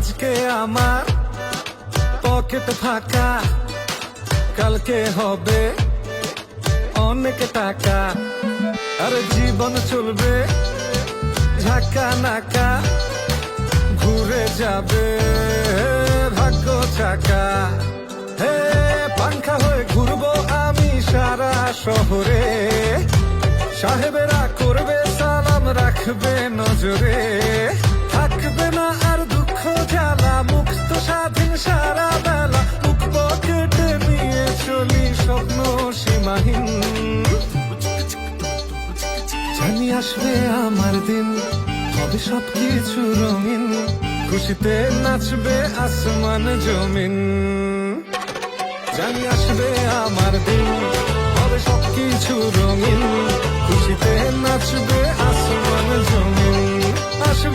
আজকে আমার পকেট ফাঁকা, কালকে হবে অনেক টাকা। আর জীবন চলবে ঝাঁকা নাকা, ঘুরে যাবে ভাগ্য চাকা। হে পাংখা হয়ে ঘুরবো আমি সারা শহরে, সাহেবেরা করবে সালাম রাখবে নজরে। থাকবে না আর দুঃখ জ্বালা, মুক্ত স্বাধীন সারা বেলা, বুক পকেটে নিয়ে চলি স্বপ্ন সীমাহীন। জানি আসবে আমার দিন, হবে সবকিছু রঙিন, খুশিতে নাচবে আসমান জমিন। জানি আসবে আমার দিন, হবে সবকিছু রঙিন, খুশিতে নাচবে আসমান জমিন। আসবে